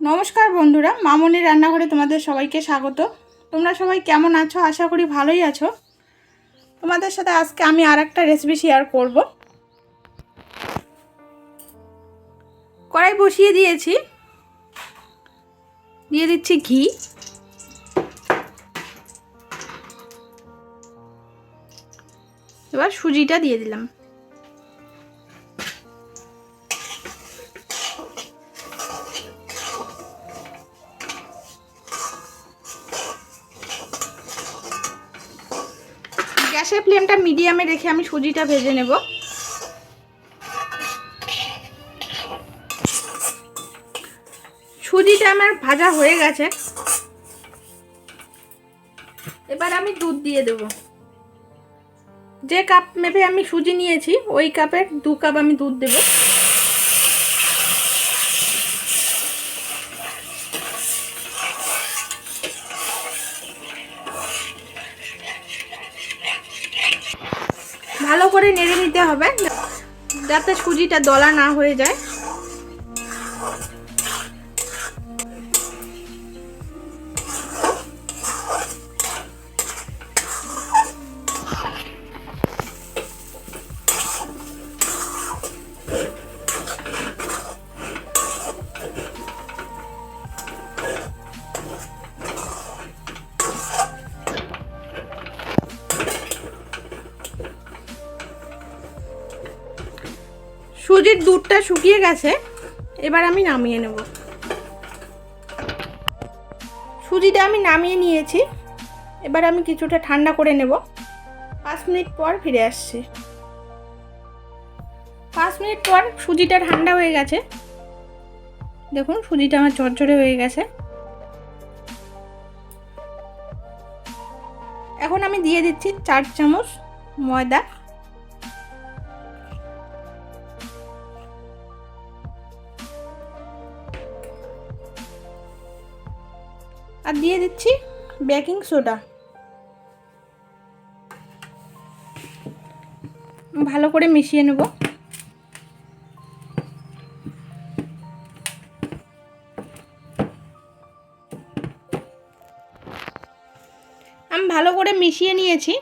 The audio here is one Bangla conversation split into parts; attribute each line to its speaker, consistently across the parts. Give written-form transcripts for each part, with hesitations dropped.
Speaker 1: নমস্কার বন্ধুরা, মামনির রান্নাঘরে তোমাদের সবাইকে স্বাগত। তোমরা সবাই কেমন আছো? আশা করি ভালোই আছো। তোমাদের সাথে আজকে আমি আরেকটা রেসিপি শেয়ার করব। কড়াই বসিয়ে দিয়েছি, দিয়ে দিচ্ছি ঘি। এবার সুজিটা দিয়ে দিলাম। গ্যাসের ফ্লেমটা মিডিয়ামে রেখে আমি সুজিটা ভেজে নেব। সুজিটা আমার ভাজা হয়ে গেছে। এবার আমি দুধ দিয়ে দেব। যে কাপ মেপে আমি সুজি নিয়েছি ওই কাপের 2 কাপ আমি দুধ দেব। ভালো করে নেড়ে নিতে হবে যাতে সুজিটা দলা না হয়ে যায়। সুজির দুধটা শুকিয়ে গেছে, এবার আমি নামিয়ে নেব। সুজিটা আমি নামিয়ে নিয়েছি, এবার আমি কিছুটা ঠান্ডা করে নেব। 5 মিনিট পর ফিরে আসছি। 5 মিনিট পর সুজিটা ঠান্ডা হয়ে গেছে। দেখুন সুজিটা আমার ঝরঝরে হয়ে গেছে। এখন আমি দিয়ে দিচ্ছি 4 চামচ ময়দা। আর দিয়ে দিচ্ছি বেকিং সোডা। ভালো করে মিশিয়ে নেব। আমি ভালো করে মিশিয়ে নিয়েছি।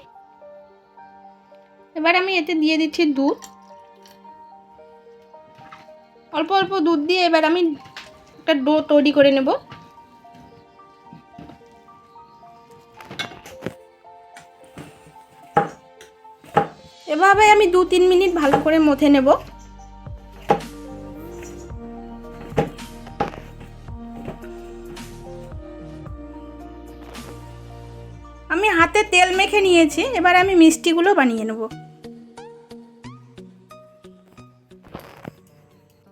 Speaker 1: এবার আমি এতে দিয়ে দিচ্ছি দুধ। অল্প অল্প দুধ দিয়ে এবার আমি একটা ডো তৈরি করে নেব। এভাবে আমি 2-3 মিনিট ভালো করে মথে নেব। আমি হাতে তেল মেখে নিয়েছি, এবার আমি মিষ্টিগুলো বানিয়ে নেব।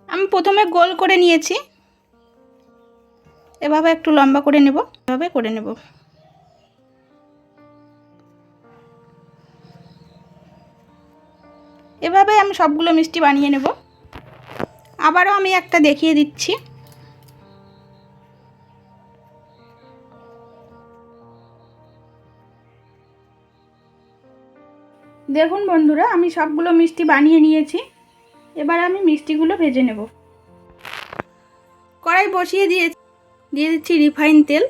Speaker 1: আমি প্রথমে গোল করে নিয়েছি, এভাবে একটু লম্বা করে নেব, এভাবে করে নেব। এভাবে আমি সবগুলো মিষ্টি বানিয়ে নেব। আবারও আমি একটা দেখিয়ে দিচ্ছি। দেখুন বন্ধুরা, আমি সবগুলো মিষ্টি বানিয়ে নিয়েছি। এবার আমি মিষ্টিগুলো ভেজে নেব। কড়াই বসিয়ে দিয়ে দিচ্ছি রিফাইন তেল।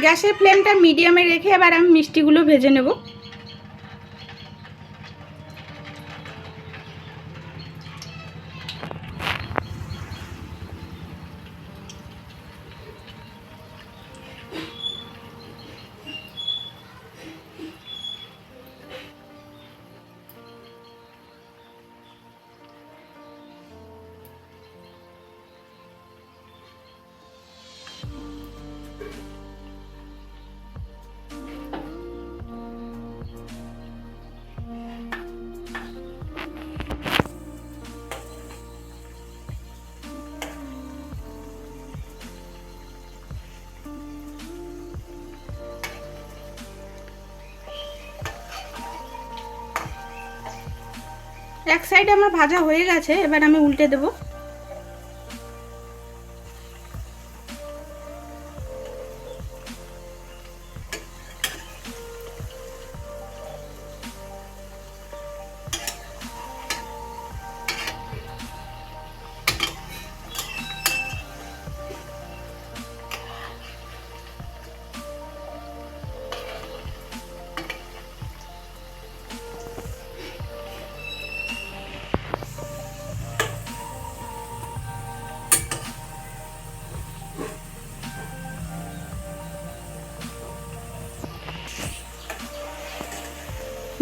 Speaker 1: গ্যাসের ফ্লেমটা মিডিয়ামে রেখে এবার আমি মিষ্টিগুলো ভেজে নেব। এক সাইড আমার ভাজা হয়ে গেছে, এবার আমি উল্টে দেব।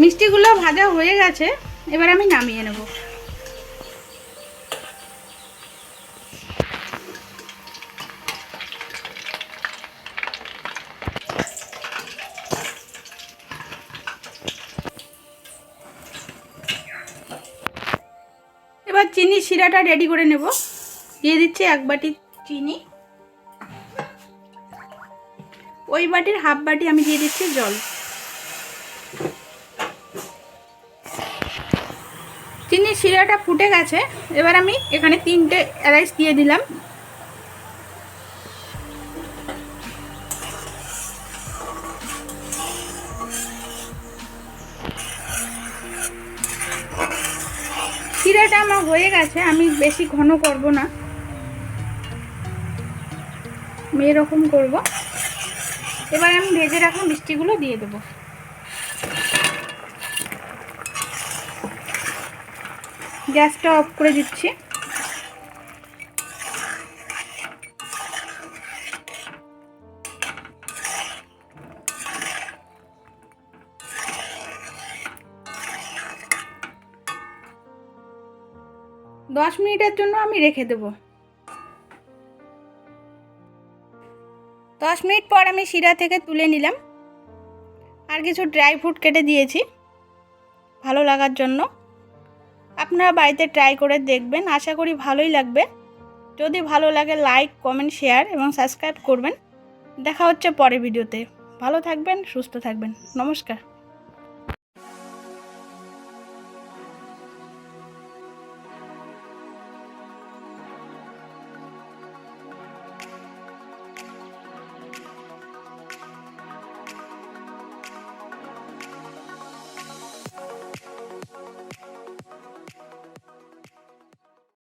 Speaker 1: মিষ্টিগুলো ভাজা হয়ে গেছে, এবার আমি নামিয়ে নেব। এবার চিনি শিরাটা রেডি করে নেব। দিয়ে দিচ্ছি 1 বাটি চিনি, ওই বাটির হাফ বাটি আমি দিয়ে দিচ্ছি জল। চিনির শিরাটা ফুটে গেছে, এবার আমি এখানে 3টে এলাচ দিয়ে দিলাম। শিরাটা আমার হয়ে গেছে, আমি বেশি ঘন করব না, আমি এরকম করব। এবার আমি ভেজে রাখা মিষ্টিগুলো দিয়ে দেবো। গ্যাসটা অফ করে দিচ্ছি। দশ মিনিটের জন্য আমি রেখে দেব। 10 মিনিট পর আমি শিরা থেকে তুলে নিলাম। আর কিছু ড্রাই ফ্রুট কেটে দিয়েছি ভালো লাগার জন্য। আপনারা বাড়িতে ট্রাই করে দেখবেন, আশা করি ভালোই লাগবে। যদি ভালো লাগে লাইক, কমেন্ট, শেয়ার এবং সাবস্ক্রাইব করবেন। দেখা হচ্ছে পরের ভিডিওতে। ভালো থাকবেন, সুস্থ থাকবেন। নমস্কার।